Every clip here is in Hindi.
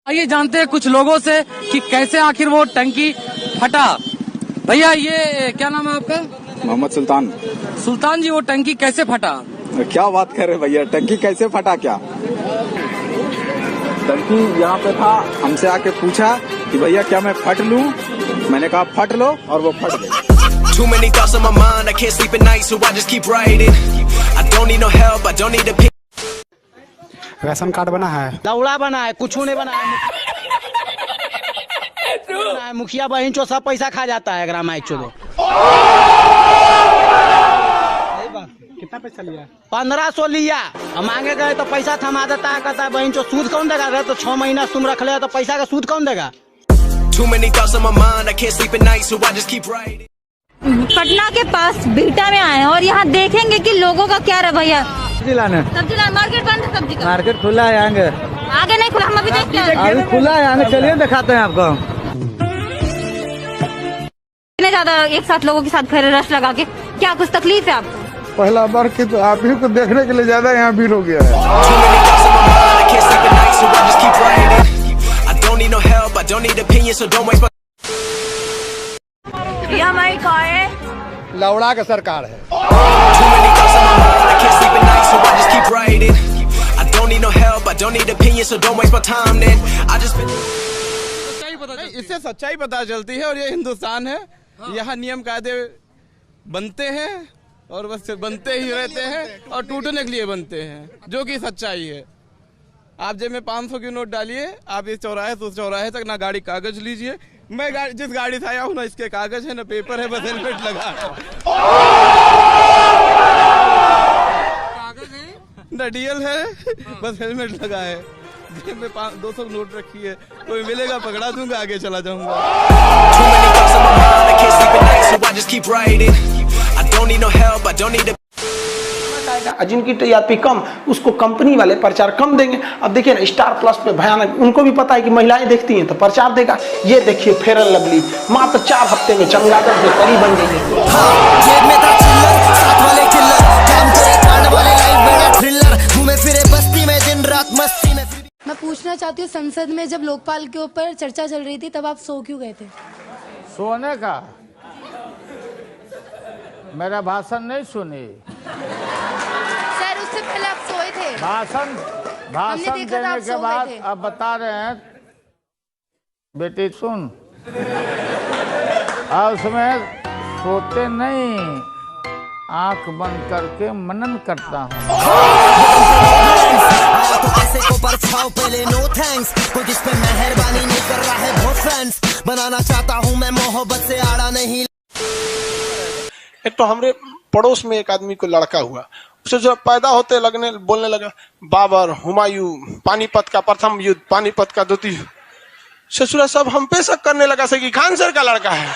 आइए जानते हैं कुछ लोगों से कि कैसे आखिर वो टंकी फटा। भैया ये क्या नाम है आपका? मोहम्मद सुल्तान। सुल्तान जी, वो टंकी कैसे फटा? क्या बात कर रहे भैया, टंकी कैसे फटा? क्या टंकी यहाँ पे था, हमसे आके पूछा कि भैया क्या मैं फट लूं? मैंने कहा फट लो, और वो फट गई। Too many thoughts on my mind, I can't sleep at night, so I just keep writing. I don't need no help, I don't need a ration card बना है, लौड़ा बना है, कुछ नहीं बना है। मुखिया बहन चो सब पैसा खा जाता है ग्राम चो। कितना पैसा लिया? 1500 लिया। हम मांगे गए तो पैसा थमा देता है, कहता है बहन चो सूद कौन देगा? रहे तो 6 महीना तुम रख ले तो पैसा का सूद कौन देगा? Too many thoughts on my mind, I can't sleep at night, so I just keep writing. Patna के पास बिहटा में आए हैं और यहाँ देखेंगे कि लोगों का क्या रवैया। सब्जी लाने मार्केट बंद है, सब्जी का मार्केट खुला है, आएंगे। आगे नहीं खुला, हम अभी देख के अभी खुला है, आगे चलिए दिखाते हैं आपको। इतने ज्यादा एक साथ लोगों के साथ खड़े रश लगा के, क्या कुछ तकलीफ है आपको? पहला बार की तो आप ही को देखने के लिए ज्यादा यहाँ भीड़ हो गया है। Too many thoughts on my mind, I can't sleep at night, so I just keep writing. I don't need no help, I don't need opinions, so don't waste my ये हमारी कार है, लौड़ा का सरकार है। Too many thoughts on my mind, I can't sleep at night, so I just keep writing. I don't need no help, I don't need opinions, so don't waste my time then. I just इससे सच्चाई पता चलती है, और ये हिंदुस्तान है। यहाँ नियम कायदे बनते हैं और बस बनते ही रहते हैं और टूटने के लिए बनते हैं, जो कि सच्चाई है। आप जेब में 500 की नोट डालिए, आप इस चौराहे से उस चौराहे तक ना गाड़ी कागज लीजिए। मैं जिस गाड़ी से आया हूँ ना इसके कागज है ना पेपर है, बस हेलमेट लगा ना डीएल है, बस हेलमेट लगा है। जेब में 200 नोट रखी है, कोई मिलेगा पकड़ा दूंगा, आगे चला जाऊंगा। Too many thoughts on my mind, I can't sleep at night, so I just keep writing. I don't need no help, I don't need a जिनकी टीआरपी कम, उसको कंपनी वाले प्रचार कम देंगे। अब देखिए ना, स्टार प्लस पे भयानक, उनको भी पता है कि महिलाएं देखती हैं तो प्रचार देगा। ये देखिए फेयर एंड लवली मात्र 4 हफ्ते में चमगादड़ से परी बन गई है। जेब में था चिल्लर, साथ वाले किल्लर, काम करे कांड वाले लाइफ बड़ा थ्रिलर, घूमे फिरे बस्ती में दिन रात मस्ती में। मैं पूछना चाहती हूँ, संसद में जब लोकपाल के ऊपर चर्चा चल रही थी तब आप सो क्यों गए थे? सोने का मेरा भाषण नहीं सुनी। सर उससे पहले आप सोए थे। भाषण देने के बाद अब बता रहे हैं बेटी सुन, और उसमें सोते नहीं, आंख बंद करके मनन करता हूँ। तो ऐसे को परछाओ पहले नो थैंक्स, कोई जिस पे मेहरबानी नहीं कर रहा है बहुत फ्रेंड्स, बनाना चाहता हूँ मैं मोहब्बत से आड़ा नहीं। एक तो हमारे पड़ोस में एक आदमी को लड़का हुआ, उसे जो पैदा होते बोलने लगा बाबर, हुमायूं, पानीपत का प्रथम युद्ध, पानीपत का द्वितीय। ससुरा सब हम पे शक करने लगा से कि खान सर का लड़का है।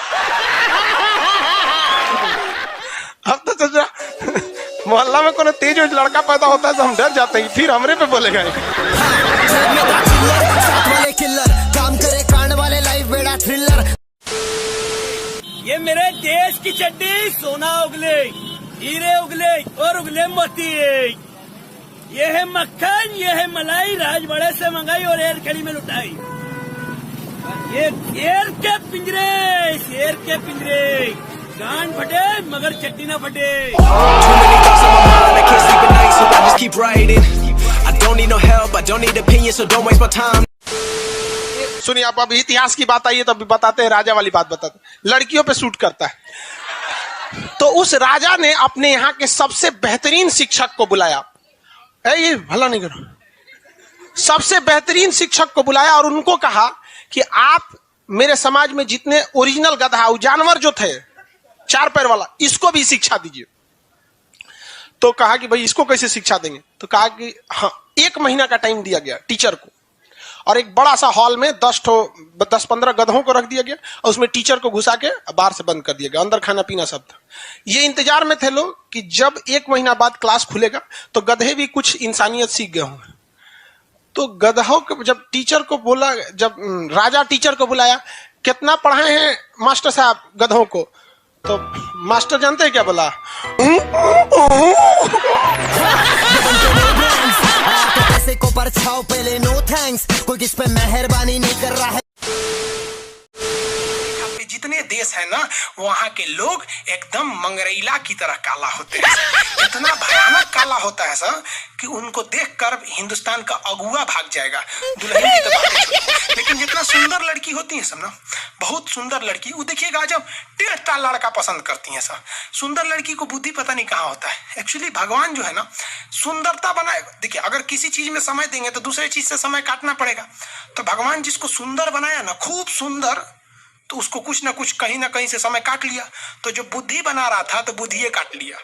अब तो ससुरा मोहल्ला में कोई तेज लड़का पैदा होता है तो हम डर जाते हैं, फिर हमरे पे बोलेगा। काम करे कांड वाले लाइफ बड़ा थ्रिलर। ये मेरे देश की चड्डी, सोना उगले, हीरे उगले और उगले मोती। ये है मक्खन, ये है मलाई, राजवाड़े से मंगाई और एरखेड़ी में लुटाई। ये शेर के पिंजरे, गांड फटे मगर चट्टी ना फटे। Too many thoughts on my mind, I can't sleep at night, so I just keep writing. I don't need no help, I don't need opinions, so don't waste my time. सुनिए, आप अभी इतिहास की बात आई है तो अभी बताते हैं, राजा वाली बात बताते हैं। लड़कियों पे शूट करता है तो उस राजा ने अपने यहाँ के सबसे बेहतरीन शिक्षक को बुलाया। ये भला नहीं करो, सबसे बेहतरीन शिक्षक को बुलाया और उनको कहा कि आप मेरे समाज में जितने ओरिजिनल गधा जानवर जो थे 4 पैर वाला, इसको भी शिक्षा दीजिए। तो कहा कि भाई इसको कैसे शिक्षा देंगे? तो कहा कि हाँ, 1 महीना का टाइम दिया गया टीचर को, और एक बड़ा सा हॉल में 10-15 गधों को रख दिया गया और उसमें टीचर को घुसा के बाहर से बंद कर दिया गया। अंदर खाना पीना सब था। ये इंतजार में थे लोग कि जब 1 महीना बाद क्लास खुलेगा तो गधे भी कुछ इंसानियत सीख गए होंगे। तो गधों को जब टीचर को बोला, जब राजा टीचर को बुलाया, कितना पढ़ाए हैं मास्टर साहब गधों को? तो मास्टर जानते हैं क्या बोला? पैसे को परछाओ पहले नो थैंक्स, कोई किस पे मेहरबानी नहीं कर रहा है। जितने देश है ना वहाँ के लोग एकदम मंगरैला की तरह काला होते हैं, इतना भयानक काला होता है सर कि उनको देखकर हिंदुस्तान का अगुआ भाग जाएगा। दुल्हन की तो बात छोड़ो, लेकिन जितना सुंदर लड़की होती है सब ना, बहुत सुंदर लड़की, वो देखिएगा जब टेढ़ा लड़का पसंद करती है सर। सुंदर लड़की को बुद्धि पता नहीं कहाँ होता है। एक्चुअली भगवान जो है ना सुंदरता बनाए, देखिए अगर किसी चीज में समय देंगे तो दूसरे चीज से समय काटना पड़ेगा। तो भगवान जिसको सुंदर बनाया ना, खूब सुंदर, तो उसको कुछ ना कुछ कहीं ना कहीं से समय काट लिया। तो जो बुद्धि बना रहा था तो बुद्धि काट लिया।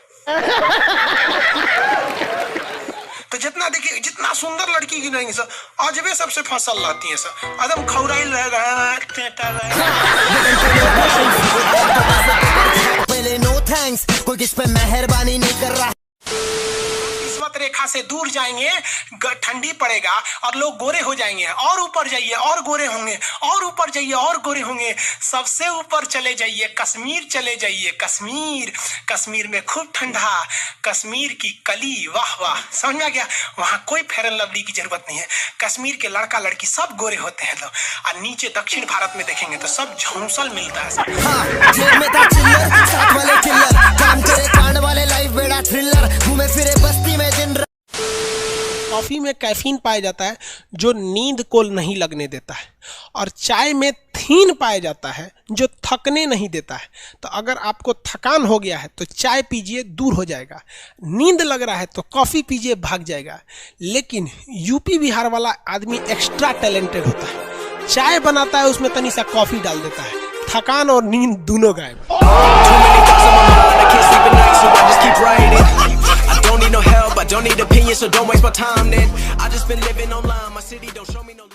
तो जितना देखिए जितना सुंदर लड़की की रहेंगी सर, अजबे सबसे फसल रहती है सर, एकदम खौराइल रहेगा। पहले नो थैंक्स, कोई किस पे मेहरबानी नहीं कर रहा। किस्मत रेखा से दूर जाएंगे, ठंडी पड़ेगा और लोग गोरे हो जाएंगे, और ऊपर जाइए और गोरे होंगे, और ऊपर जाइए और गोरे होंगे। सबसे ऊपर चले जाइए, कश्मीर चले जाइए। कश्मीर, कश्मीर में खूब ठंडा, कश्मीर की कली, वाह वाह, समझ में आ गया। वहाँ कोई फेयर एंड लवली की जरूरत नहीं है। कश्मीर के लड़का लड़की सब गोरे होते हैं लोग। और नीचे दक्षिण भारत में देखेंगे तो सब झौंसल मिलता है। जेब में था चिल्लर, साथ वाले किल्लर, काम करे कांड वाले, लाइफ बेड़ा थ्रिलर, घूमे फिरे बस्ती में दिन। कॉफी में कैफीन पाया जाता है जो नींद को नहीं लगने देता है, और चाय में थीन पाया जाता है जो थकने नहीं देता है। तो अगर आपको थकान हो गया है तो चाय पीजिए, दूर हो जाएगा। नींद लग रहा है तो कॉफी पीजिए, भाग जाएगा। लेकिन यूपी बिहार वाला आदमी एक्स्ट्रा टैलेंटेड होता है, चाय बनाता है उसमें तनी सा कॉफी डाल देता है, थकान और नींद दोनों गायब। Don't need no help, I don't need opinions, so don't waste my time then. I just been living online, my city don't show me no